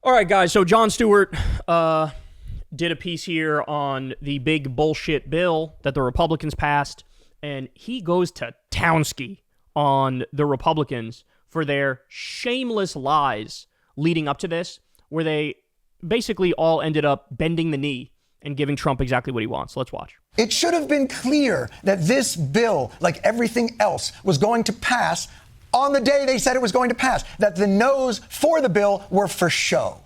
All right, guys. So Jon Stewart did a piece here on the big bullshit bill that the Republicans passed, and he goes to townski on the Republicans for their shameless lies leading up to this, where they basically all ended up bending the knee and giving Trump exactly what he wants. Let's watch. It should have been clear that this bill, like everything else, was going to pass on the day they said it was going to pass, that the no's for the bill were for show,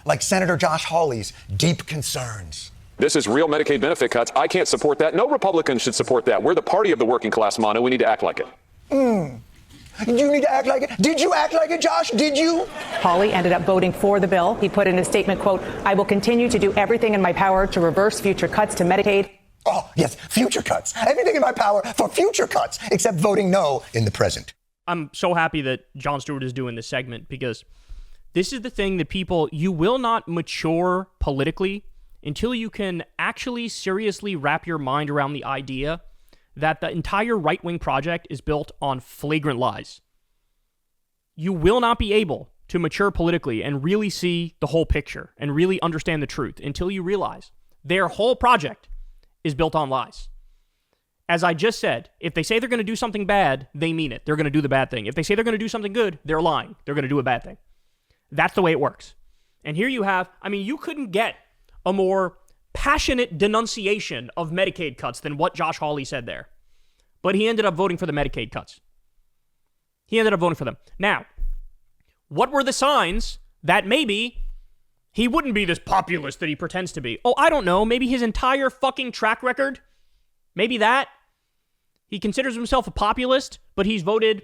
like Senator Josh Hawley's deep concerns. This is real Medicaid benefit cuts. I can't support that. No Republican should support that. We're the party of the working class, Mano. We need to act like it. You need to act like it. Did you act like it, Josh? Did you? Hawley ended up voting for the bill. He put in a statement, quote, "I will continue to do everything in my power to reverse future cuts to Medicaid." Oh, yes, future cuts. Everything in my power for future cuts, except voting no in the present. I'm so happy that Jon Stewart is doing this segment, because this is the thing that you will not mature politically until you can actually seriously wrap your mind around the idea that the entire right-wing project is built on flagrant lies. You will not be able to mature politically and really see the whole picture and really understand the truth until you realize their whole project is built on lies. As I just said, if they say they're going to do something bad, they mean it. They're going to do the bad thing. If they say they're going to do something good, they're lying. They're going to do a bad thing. That's the way it works. And here you have, you couldn't get a more passionate denunciation of Medicaid cuts than what Josh Hawley said there. But he ended up voting for the Medicaid cuts. He ended up voting for them. Now, what were the signs that maybe he wouldn't be this populist that he pretends to be? Oh, I don't know. Maybe his entire fucking track record. Maybe that. He considers himself a populist, but he's voted,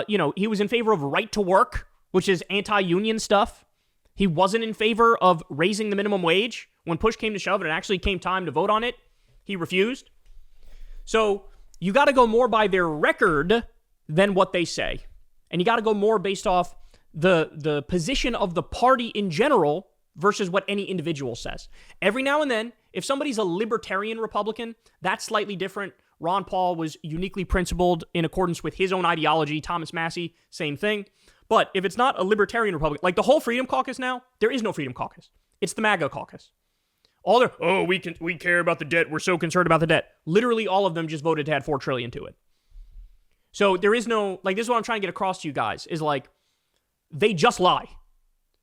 he was in favor of right to work, which is anti-union stuff. He wasn't in favor of raising the minimum wage. When push came to shove and it actually came time to vote on it, he refused. So you got to go more by their record than what they say. And you got to go more based off the position of the party in general versus what any individual says. Every now and then, if somebody's a libertarian Republican, that's slightly different. Ron Paul was uniquely principled in accordance with his own ideology. Thomas Massey, same thing. But if it's not a libertarian Republican, like the whole Freedom Caucus now, there is no Freedom Caucus. It's the MAGA caucus. We care about the debt. We're so concerned about the debt. Literally all of them just voted to add $4 trillion to it. So there is no, this is what I'm trying to get across to you guys, is they just lie.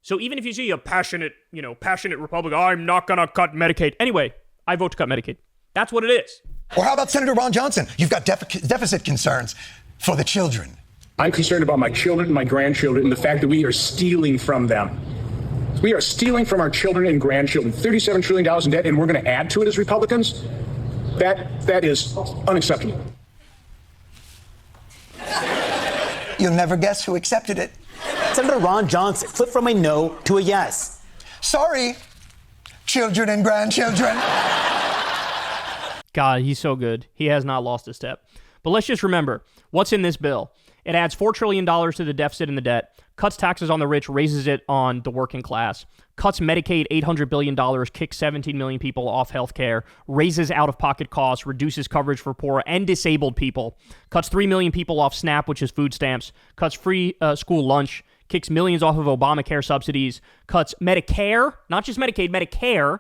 So even if you see a passionate Republican, I'm not going to cut Medicaid. Anyway, I vote to cut Medicaid. That's what it is. Or how about Senator Ron Johnson? You've got deficit concerns for the children. I'm concerned about my children and my grandchildren and the fact that we are stealing from them. We are stealing from our children and grandchildren, $37 trillion in debt, and we're going to add to it as Republicans? That is unacceptable. You'll never guess who accepted it. Senator Ron Johnson flipped from a no to a yes. Sorry, children and grandchildren. God, he's so good. He has not lost a step. But let's just remember, what's in this bill? It adds $4 trillion to the deficit and the debt, cuts taxes on the rich, raises it on the working class, cuts Medicaid $800 billion, kicks 17 million people off health care, raises out-of-pocket costs, reduces coverage for poor and disabled people, cuts 3 million people off SNAP, which is food stamps, cuts free school lunch, kicks millions off of Obamacare subsidies, cuts Medicare, not just Medicaid, Medicare,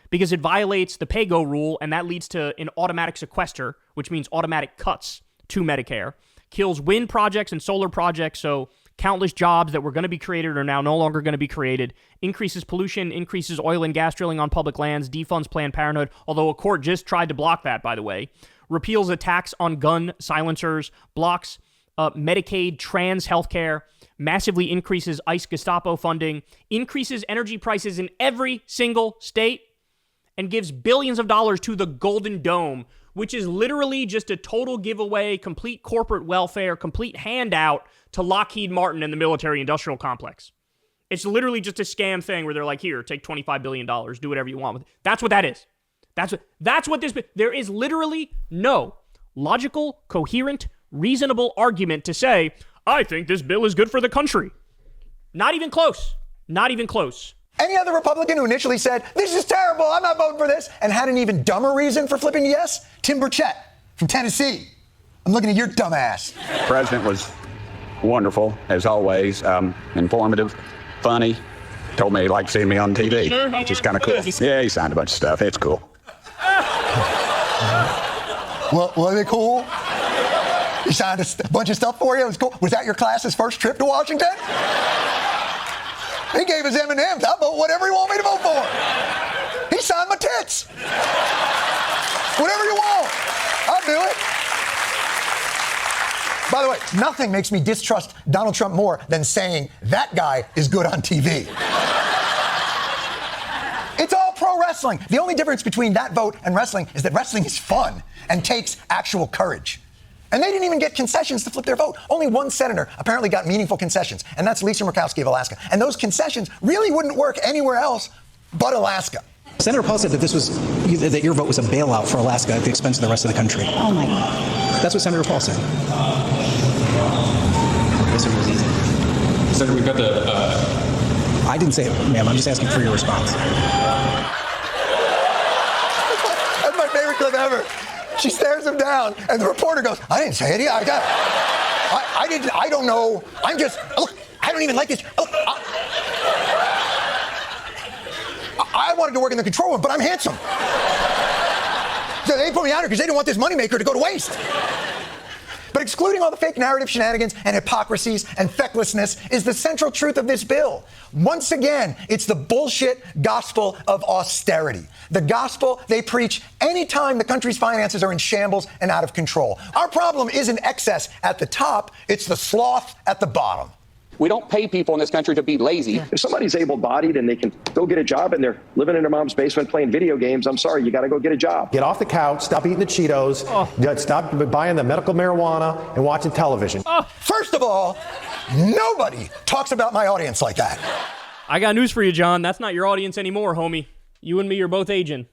because it violates the pay-go rule, and that leads to an automatic sequester, which means automatic cuts to Medicare, kills wind projects and solar projects, so countless jobs that were going to be created are now no longer going to be created, increases pollution, increases oil and gas drilling on public lands, defunds Planned Parenthood, although a court just tried to block that, by the way, repeals a tax on gun silencers, blocks Medicaid, trans healthcare, massively increases ICE Gestapo funding, increases energy prices in every single state, and gives billions of dollars to the Golden Dome, which is literally just a total giveaway, complete corporate welfare, complete handout to Lockheed Martin and the military-industrial complex. It's literally just a scam thing where they're like, here, take $25 billion, do whatever you want with it. That's what that is. That's what this... There is literally no logical, coherent, reasonable argument to say, I think this bill is good for the country. Not even close. Not even close. Any other Republican who initially said, this is terrible, I'm not voting for this, and had an even dumber reason for flipping yes? Tim Burchett from Tennessee. I'm looking at your dumb ass. The president was wonderful, as always, informative, funny, told me he liked seeing me on TV. Sure, which is kind of cool. Yeah, he signed a bunch of stuff. It's cool. Well, were they cool? He signed a bunch of stuff for you? It was cool. Was that your class's first trip to Washington? He gave his M&Ms. I'll vote whatever you want me to vote for. He signed my tits. Whatever you want, I'll do it. By the way, nothing makes me distrust Donald Trump more than saying that guy is good on TV. It's all pro wrestling. The only difference between that vote and wrestling is that wrestling is fun and takes actual courage. And they didn't even get concessions to flip their vote. Only one senator apparently got meaningful concessions, and that's Lisa Murkowski of Alaska. And those concessions really wouldn't work anywhere else but Alaska. Senator Paul said that that your vote was a bailout for Alaska at the expense of the rest of the country. Oh my God. That's what Senator Paul said. This was easy. Senator, we've got the... I didn't say it, ma'am. I'm just asking for your response. That's my favorite clip ever. She stares him down, and the reporter goes, I didn't say it. I don't know. I'm just, look, I don't even like this. Look, I wanted to work in the control room, but I'm handsome. So they put me out here because they didn't want this moneymaker to go to waste. But excluding all the fake narrative shenanigans and hypocrisies and fecklessness is the central truth of this bill. Once again, it's the bullshit gospel of austerity. The gospel they preach anytime the country's finances are in shambles and out of control. Our problem isn't excess at the top, it's the sloth at the bottom. We don't pay people in this country to be lazy. If somebody's able-bodied and they can go get a job and they're living in their mom's basement playing video games, I'm sorry, you got to go get a job. Get off the couch, stop eating the Cheetos, stop buying the medical marijuana and watching television. First of all, nobody talks about my audience like that. I got news for you, John. That's not your audience anymore, homie. You and me are both aging.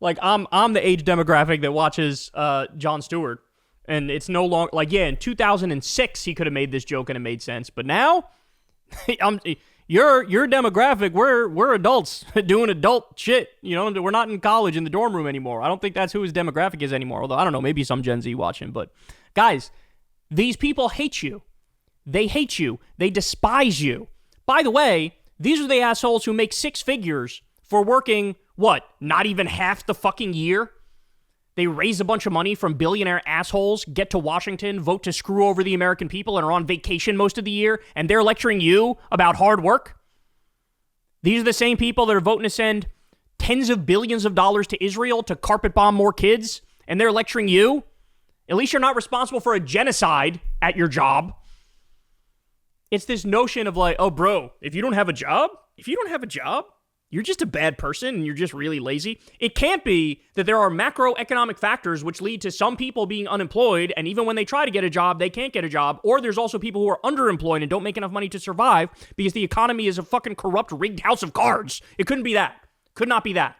Like, I'm the age demographic that watches Jon Stewart. And it's no longer, like, yeah, in 2006, he could have made this joke and it made sense. But now, your demographic, we're adults doing adult shit. You know, we're not in college in the dorm room anymore. I don't think that's who his demographic is anymore. Although, I don't know, maybe some Gen Z watching. But, guys, these people hate you. They hate you. They despise you. By the way, these are the assholes who make six figures for working, what, not even half the fucking year? They raise a bunch of money from billionaire assholes, get to Washington, vote to screw over the American people, and are on vacation most of the year, and they're lecturing you about hard work? These are the same people that are voting to send tens of billions of dollars to Israel to carpet bomb more kids, and they're lecturing you? At least you're not responsible for a genocide at your job. It's this notion of like, oh, bro, if you don't have a job, you're just a bad person and you're just really lazy. It can't be that there are macroeconomic factors which lead to some people being unemployed, and even when they try to get a job, they can't get a job. Or there's also people who are underemployed and don't make enough money to survive because the economy is a fucking corrupt, rigged house of cards. It couldn't be that. Could not be that.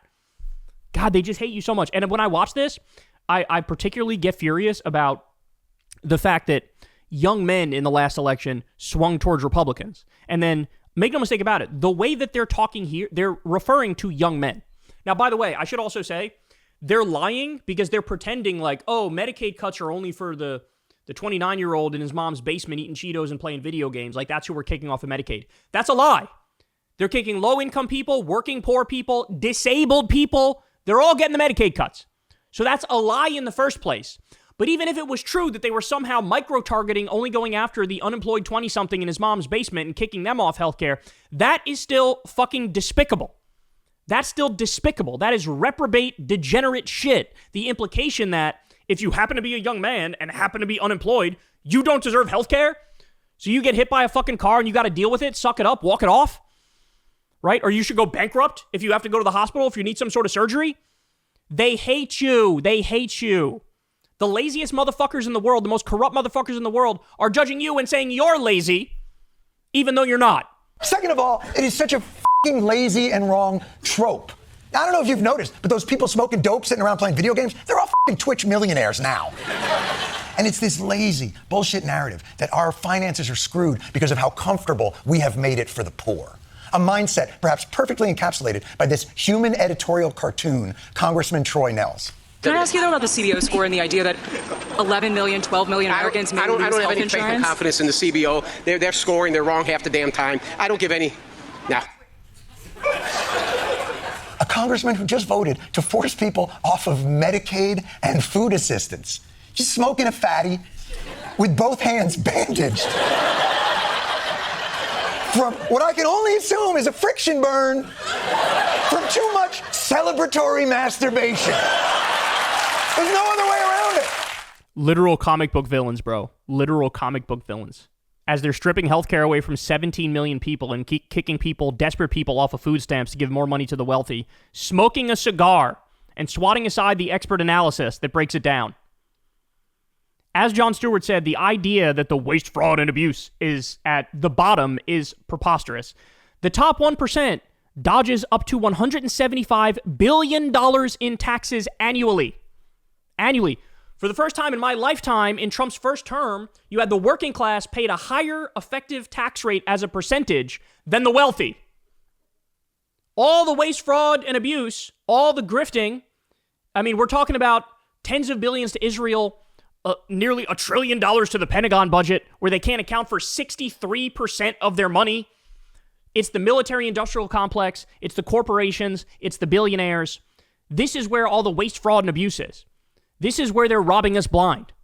God, they just hate you so much. And when I watch this, I particularly get furious about the fact that young men in the last election swung towards Republicans. And then, make no mistake about it, the way that they're talking here, they're referring to young men. Now, by the way, I should also say, they're lying because they're pretending like, oh, Medicaid cuts are only for the 29-year-old in his mom's basement eating Cheetos and playing video games. Like, that's who we're kicking off of Medicaid. That's a lie. They're kicking low-income people, working poor people, disabled people. They're all getting the Medicaid cuts. So that's a lie in the first place. But even if it was true that they were somehow micro-targeting, only going after the unemployed 20-something in his mom's basement and kicking them off healthcare, that is still fucking despicable. That's still despicable. That is reprobate, degenerate shit. The implication that if you happen to be a young man and happen to be unemployed, you don't deserve healthcare? So you get hit by a fucking car and you got to deal with it, suck it up, walk it off? Right? Or you should go bankrupt if you have to go to the hospital, if you need some sort of surgery? They hate you. They hate you. The laziest motherfuckers in the world, the most corrupt motherfuckers in the world, are judging you and saying you're lazy, even though you're not. Second of all, it is such a fucking lazy and wrong trope. I don't know if you've noticed, but those people smoking dope, sitting around playing video games, they're all fucking Twitch millionaires now. And it's this lazy bullshit narrative that our finances are screwed because of how comfortable we have made it for the poor. A mindset perhaps perfectly encapsulated by this human editorial cartoon, Congressman Troy Nells. Can I ask you, though, about the CBO score and the idea that 11 million, 12 million Americans may lose health insurance? I don't have any faith or confidence in the CBO. They're scoring. They're wrong half the damn time. I don't give any Now. A congressman who just voted to force people off of Medicaid and food assistance. Just smoking a fatty with both hands bandaged. From what I can only assume is a friction burn from too much celebratory masturbation. There's no other way around it. Literal comic book villains, bro. Literal comic book villains. As they're stripping healthcare away from 17 million people and kicking people, desperate people, off of food stamps to give more money to the wealthy, smoking a cigar and swatting aside the expert analysis that breaks it down. As Jon Stewart said, the idea that the waste, fraud, and abuse is at the bottom is preposterous. The top 1% dodges up to $175 billion in taxes annually. Annually. For the first time in my lifetime, in Trump's first term, you had the working class paid a higher effective tax rate as a percentage than the wealthy. All the waste, fraud, and abuse, all the grifting. I mean, we're talking about tens of billions to Israel, nearly $1 trillion to the Pentagon budget, where they can't account for 63% of their money. It's the military-industrial complex. It's the corporations. It's the billionaires. This is where all the waste, fraud, and abuse is. This is where they're robbing us blind.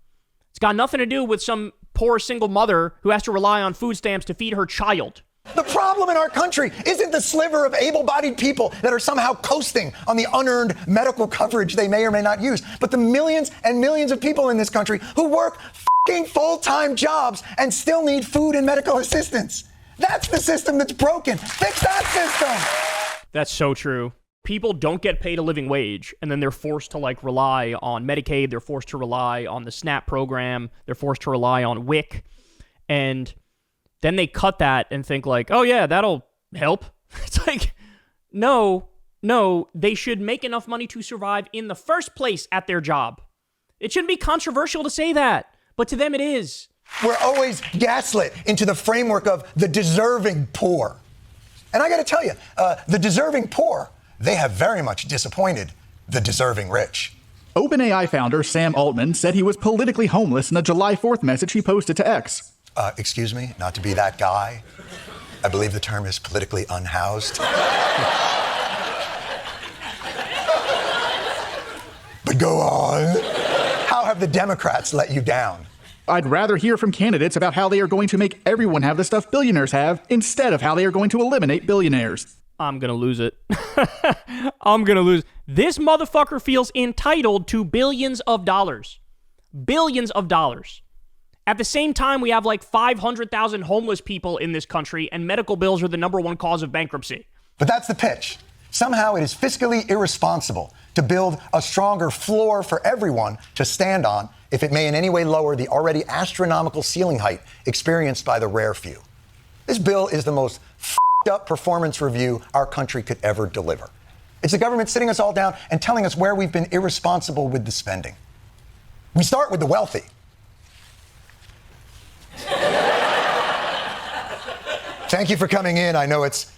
It's got nothing to do with some poor single mother who has to rely on food stamps to feed her child. The problem in our country isn't the sliver of able-bodied people that are somehow coasting on the unearned medical coverage they may or may not use, but the millions and millions of people in this country who work f***ing full-time jobs and still need food and medical assistance. That's the system that's broken. Fix that system. That's so true. People don't get paid a living wage, and then they're forced to rely on Medicaid. They're forced to rely on the SNAP program. They're forced to rely on WIC. And then they cut that and think oh yeah, that'll help. It's no, they should make enough money to survive in the first place at their job. It shouldn't be controversial to say that, but to them it is. We're always gaslit into the framework of the deserving poor. And I got to tell you, the deserving poor, they have very much disappointed the deserving rich. OpenAI founder Sam Altman said he was politically homeless in a July 4th message he posted to X. Excuse me, not to be that guy. I believe the term is politically unhoused. But go on. How have the Democrats let you down? I'd rather hear from candidates about how they are going to make everyone have the stuff billionaires have instead of how they are going to eliminate billionaires. I'm going to lose it. I'm going to lose. This motherfucker feels entitled to billions of dollars. Billions of dollars. At the same time, we have 500,000 homeless people in this country, and medical bills are the number one cause of bankruptcy. But that's the pitch. Somehow it is fiscally irresponsible to build a stronger floor for everyone to stand on if it may in any way lower the already astronomical ceiling height experienced by the rare few. This bill is the most up performance review our country could ever deliver. It's the government sitting us all down and telling us where we've been irresponsible with the spending. We start with the wealthy. Thank you for coming in. I know it's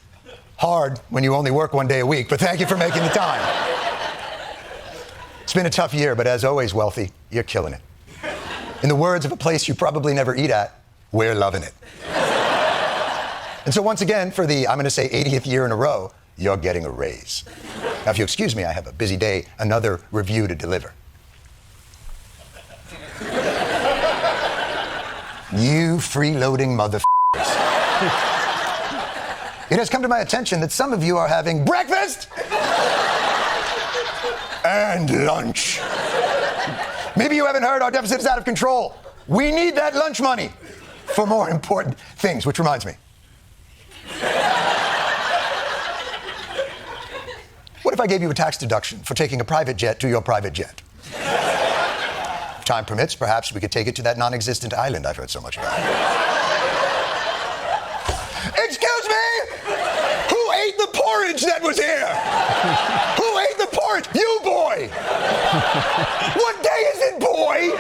hard when you only work one day a week, but thank you for making the time. It's been a tough year, but as always, wealthy, you're killing it. In the words of a place you probably never eat at, we're loving it. And so once again, for the, I'm going to say 80th year in a row, you're getting a raise. Now, if you excuse me, I have a busy day, another review to deliver. You freeloading motherfuckers. It has come to my attention that some of you are having breakfast and lunch. Maybe you haven't heard our deficit is out of control. We need that lunch money for more important things, which reminds me. What if I gave you a tax deduction for taking a private jet to your private jet? If time permits, perhaps we could take it to that non-existent island I've heard so much about. Excuse me? Who ate the porridge that was here? Who ate the porridge? You, boy! What day is it, boy?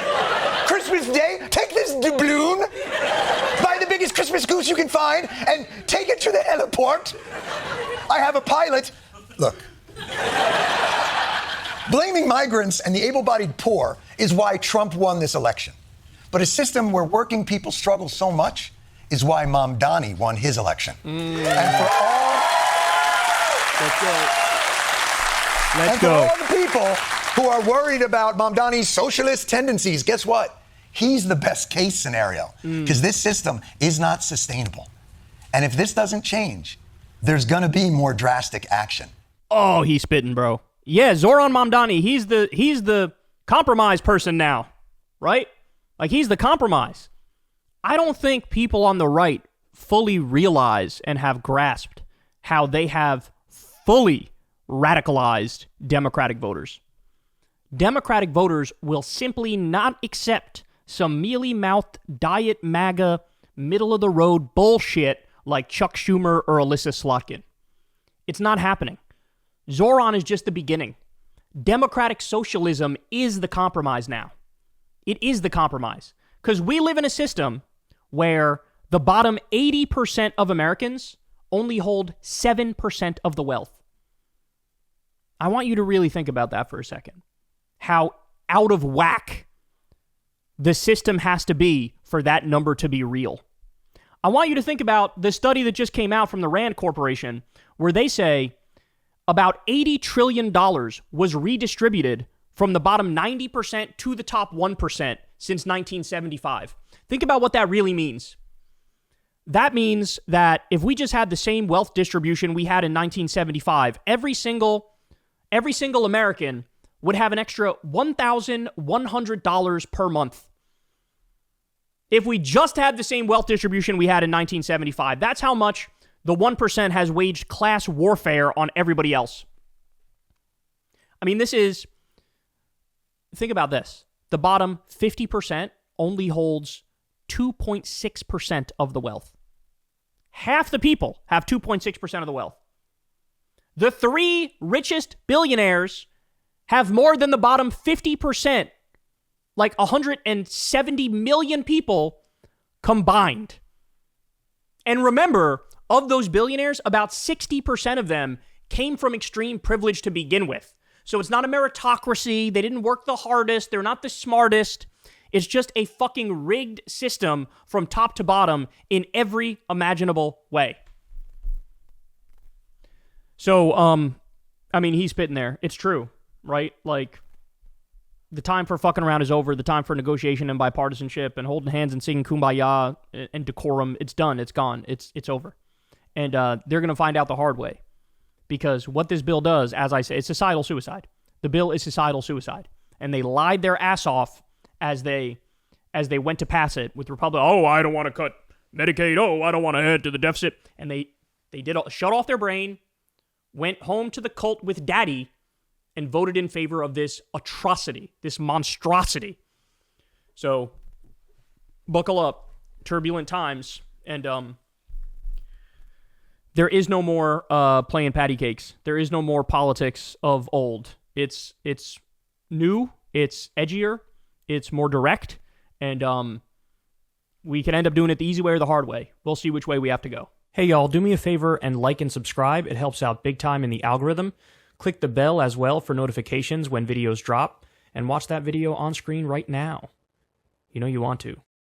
Christmas Day? Take this doubloon, buy the biggest Christmas goose you can find, and take it to the heliport. I have a pilot. Look. Blaming migrants and the able-bodied poor is why Trump won this election. But a system where working people struggle so much is why Mamdani won his election. And for all Let's go. Let's and go. for all the people who are worried about Mamdani's socialist tendencies, guess what? He's the best case scenario because this system is not sustainable. And if this doesn't change, there's going to be more drastic action. Oh, he's spitting, bro. Yeah, Zoran Mamdani, he's the compromise person now, right? Like, he's the compromise. I don't think people on the right fully realize and have grasped how they have fully radicalized Democratic voters. Democratic voters will simply not accept some mealy-mouthed diet MAGA, middle-of-the-road bullshit like Chuck Schumer or Alyssa Slotkin. It's not happening. Zoran is just the beginning. Democratic socialism is the compromise now. It is the compromise. Because we live in a system where the bottom 80% of Americans only hold 7% of the wealth. I want you to really think about that for a second. How out of whack the system has to be for that number to be real. I want you to think about the study that just came out from the Rand Corporation, where they say about $80 trillion was redistributed from the bottom 90% to the top 1% since 1975. Think about what that really means. That means that if we just had the same wealth distribution we had in 1975, every single American would have an extra $1,100 per month. If we just had the same wealth distribution we had in 1975, that's how much the 1% has waged class warfare on everybody else. I mean, think about this. The bottom 50% only holds 2.6% of the wealth. Half the people have 2.6% of the wealth. The 3 richest billionaires have more than the bottom 50%, like 170 million people combined. And remember, of those billionaires, about 60% of them came from extreme privilege to begin with. So it's not a meritocracy. They didn't work the hardest. They're not the smartest. It's just a fucking rigged system from top to bottom in every imaginable way. So, I mean, he's spitting there. It's true, right? Like, the time for fucking around is over. The time for negotiation and bipartisanship and holding hands and singing Kumbaya and decorum, it's done. It's gone. It's over. And they're going to find out the hard way. Because what this bill does, as I say, it's societal suicide. The bill is societal suicide. And they lied their ass off as they went to pass it with Republicans. Oh, I don't want to cut Medicaid. Oh, I don't want to add to the deficit. And they shut off their brain, went home to the cult with daddy, and voted in favor of this atrocity, this monstrosity. So, buckle up. Turbulent times. And there is no more playing patty cakes. There is no more politics of old. It's new. It's edgier. It's more direct. And we can end up doing it the easy way or the hard way. We'll see which way we have to go. Hey, y'all, do me a favor and like and subscribe. It helps out big time in the algorithm. Click the bell as well for notifications when videos drop. And watch that video on screen right now. You know you want to.